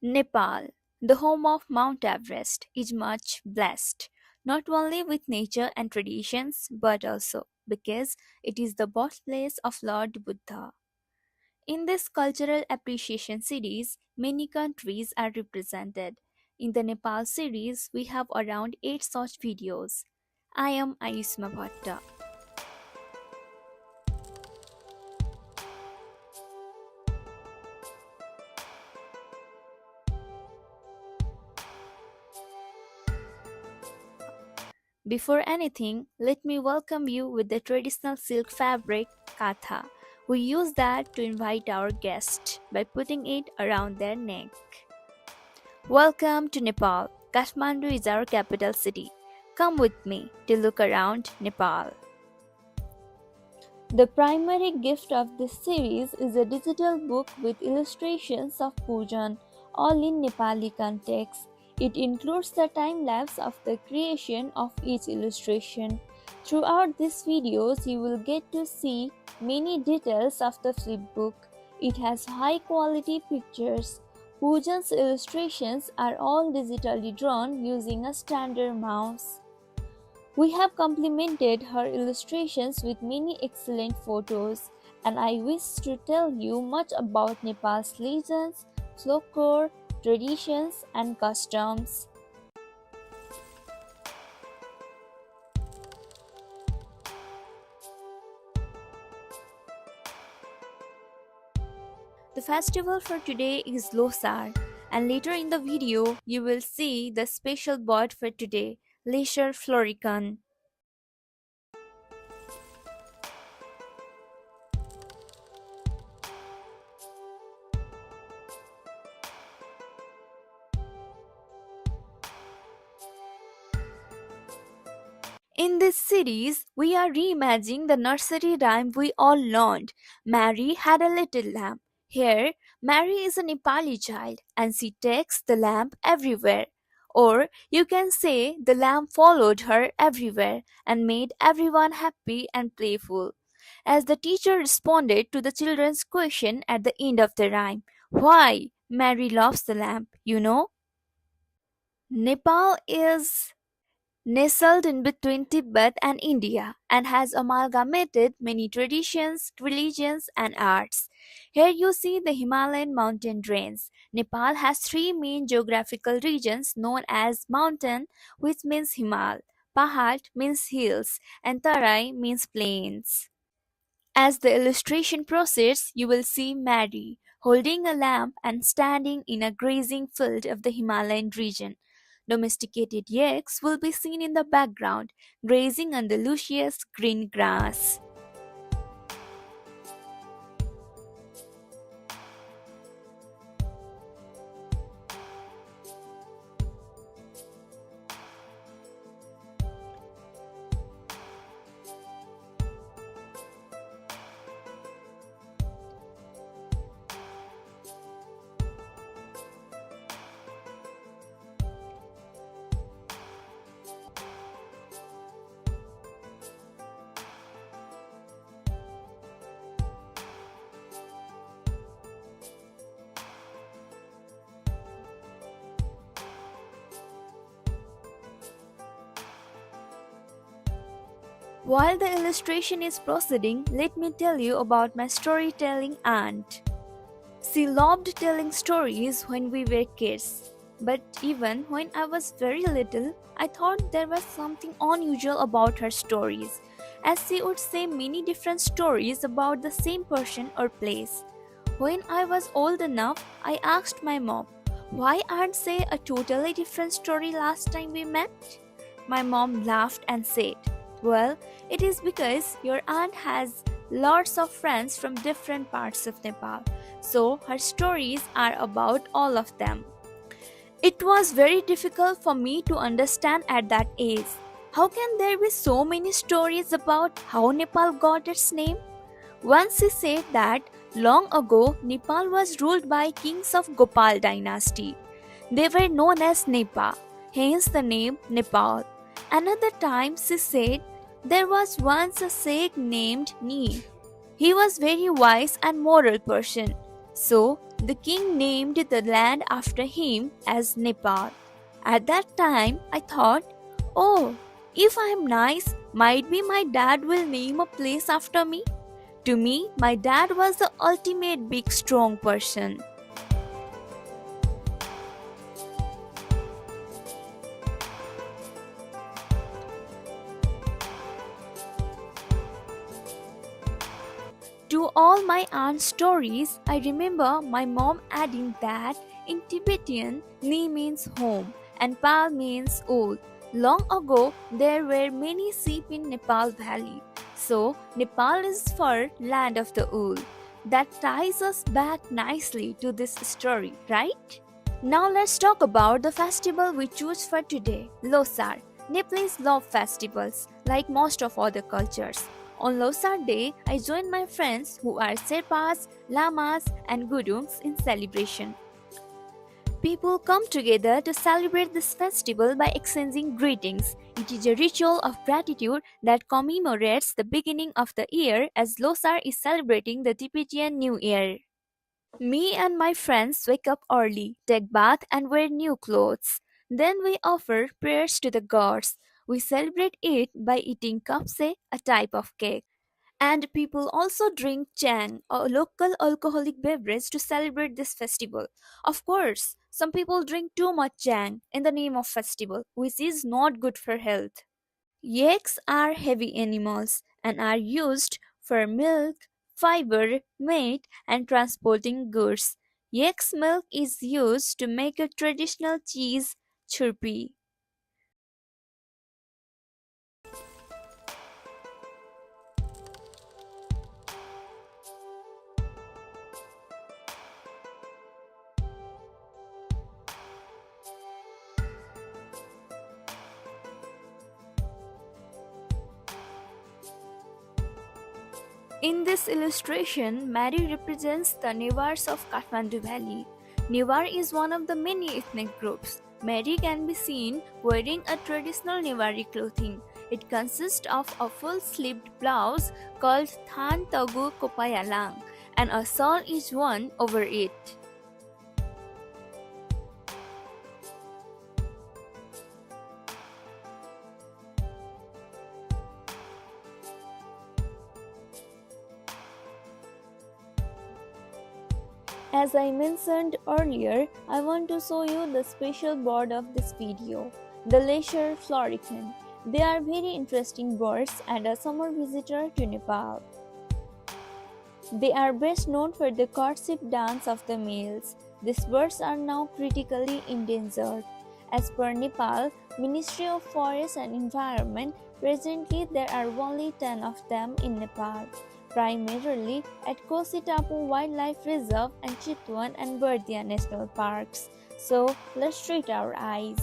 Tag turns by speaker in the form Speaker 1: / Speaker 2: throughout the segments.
Speaker 1: Nepal, the home of Mount Everest, is much blessed, not only with nature and traditions, but also because it is the birthplace of Lord Buddha. In this cultural appreciation series, many countries are represented. In the Nepal series, we have around 8 such videos. I am Ayusma Bhatta. Before anything, let me welcome you with the traditional silk fabric, katha. We use that to invite our guests by putting it around their neck. Welcome to Nepal. Kathmandu is our capital city. Come with me to look around Nepal. The primary gift of this series is a digital book with illustrations of Pujan, all in Nepali context. It includes the time lapse of the creation of each illustration. Throughout these videos, you will get to see many details of the flipbook. It has high quality pictures. Pujan's illustrations are all digitally drawn using a standard mouse. We have complemented her illustrations with many excellent photos, and I wish to tell you much about Nepal's legends, folklore, traditions, and customs. The festival for today is Losar, and later in the video you will see the special bird for today, Lesser Florican. In this series, we are reimagining the nursery rhyme we all learned. Mary had a little lamb. Here, Mary is a Nepali child and she takes the lamb everywhere. Or you can say the lamb followed her everywhere and made everyone happy and playful. As the teacher responded to the children's question at the end of the rhyme, why Mary loves the lamb, you know? Nepal is nestled in between Tibet and India and has amalgamated many traditions, religions, and arts. Here you see the Himalayan mountain range. Nepal has three main geographical regions known as mountain, which means Himal, Pahad means hills, and Tarai means plains. As the illustration proceeds, you will see Mary holding a lamp and standing in a grazing field of the Himalayan region. Domesticated yaks will be seen in the background, grazing on the luscious green grass. While the illustration is proceeding, let me tell you about my storytelling aunt. She loved telling stories when we were kids, but even when I was very little, I thought there was something unusual about her stories, as she would say many different stories about the same person or place. When I was old enough, I asked my mom, why Aunt say a totally different story last time we met? My mom laughed and said, well, it is because your aunt has lots of friends from different parts of Nepal, so her stories are about all of them. It was very difficult for me to understand at that age. How can there be so many stories about how Nepal got its name? Once she said that long ago Nepal was ruled by kings of Gopal dynasty. They were known as Nepa, hence the name Nepal. Another time she said there was once a sage named Nee. He was very wise and moral person. So the king named the land after him as Nepal. At that time, I thought, oh, if I am nice, might be my dad will name a place after me. To me, my dad was the ultimate big strong person. To all my aunt's stories, I remember my mom adding that in Tibetan, Ni means home and Pal means old. Long ago, there were many sheep in Nepal Valley. So, Nepal is for land of the old. That ties us back nicely to this story, right? Now let's talk about the festival we choose for today, Losar. Nepalese love festivals, like most of other cultures. On Losar Day, I join my friends who are Sherpas, Lamas, and Gurungs in celebration. People come together to celebrate this festival by exchanging greetings. It is a ritual of gratitude that commemorates the beginning of the year as Losar is celebrating the Tibetan New Year. Me and my friends wake up early, take bath and wear new clothes. Then we offer prayers to the gods. We celebrate it by eating kapse, a type of cake. And people also drink chang, a local alcoholic beverage, to celebrate this festival. Of course, some people drink too much chang in the name of festival, which is not good for health. Yaks are heavy animals and are used for milk, fiber, meat, and transporting goods. Yak's milk is used to make a traditional cheese, churpi. In this illustration, Mary represents the Newars of Kathmandu Valley. Newar is one of the many ethnic groups. Mary can be seen wearing a traditional Newari clothing. It consists of a full-sleeved blouse called Than Tagu Kopayalang, and a shawl is worn over it. As I mentioned earlier, I want to show you the special bird of this video, the lesser florican. They are very interesting birds and a summer visitor to Nepal. They are best known for the courtship dance of the males. These birds are now critically endangered. As per Nepal Ministry of Forest and Environment, presently there are only 10 of them in Nepal, primarily at Kositapu Wildlife Reserve and Chitwan and Bardia National Parks. So let's treat our eyes.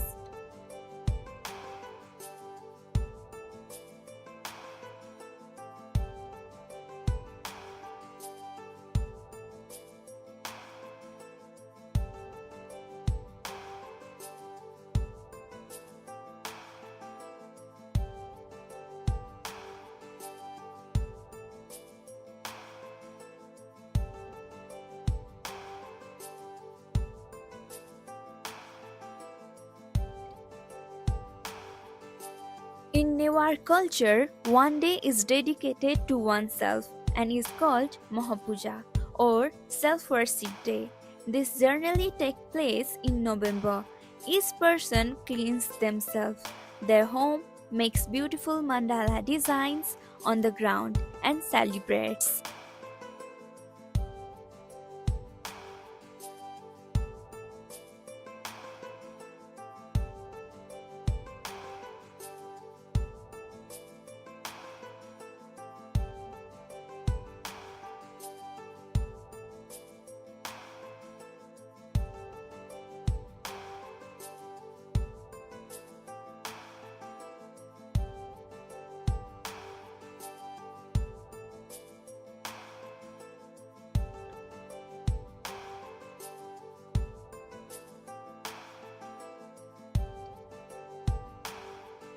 Speaker 1: In Newar culture, one day is dedicated to oneself and is called Mahapuja or Self-Worship Day. This generally takes place in November. Each person cleans themselves, their home, makes beautiful mandala designs on the ground and celebrates.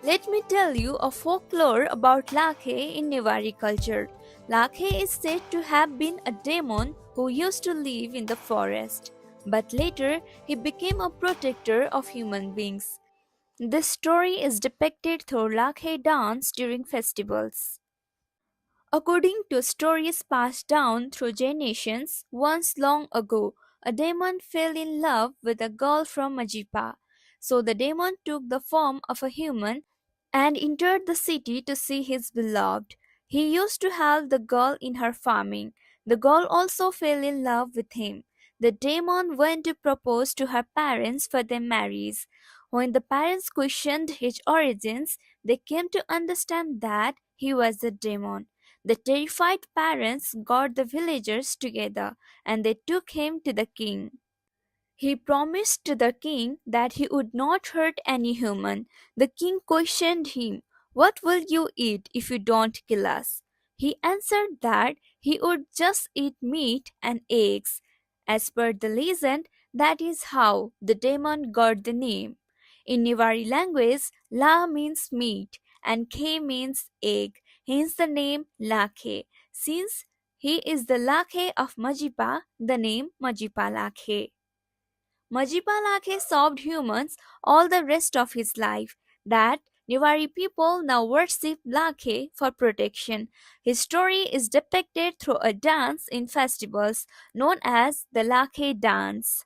Speaker 1: Let me tell you a folklore about Lakhe in Newari culture. Lakhe is said to have been a demon who used to live in the forest, but later he became a protector of human beings. This story is depicted through Lakhe dance during festivals. According to stories passed down through generations, once long ago, a demon fell in love with a girl from Majipa. So the demon took the form of a human and entered the city to see his beloved. He used to help the girl in her farming. The girl also fell in love with him. The demon went to propose to her parents for their marriage. When the parents questioned his origins, they came to understand that he was a demon. The terrified parents got the villagers together and they took him to the king. He promised to the king that he would not hurt any human. The king questioned him, "What will you eat if you don't kill us?" He answered that he would just eat meat and eggs. As per the legend, that is how the demon got the name. In Nevari language, La means meat and Ke means egg, hence the name Lakhe. Since he is the Lakhe of Majipa, the name Majipa Lakhe. Majipa Lakhe served humans all the rest of his life. That Niwari people now worship Lakhe for protection. His story is depicted through a dance in festivals known as the Lakhe dance.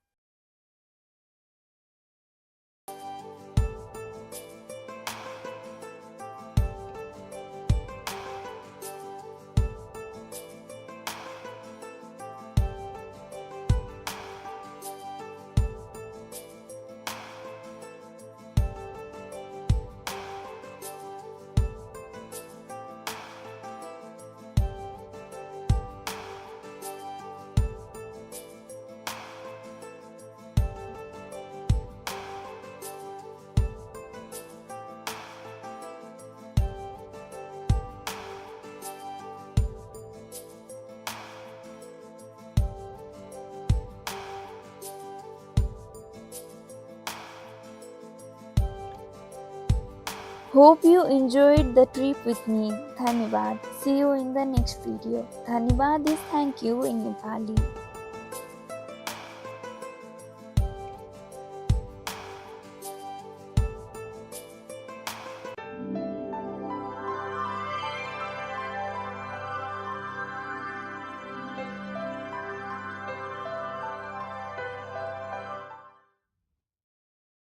Speaker 1: Hope you enjoyed the trip with me. Dhanyabad. See you in the next video. Dhanyabad is thank you in Nepali.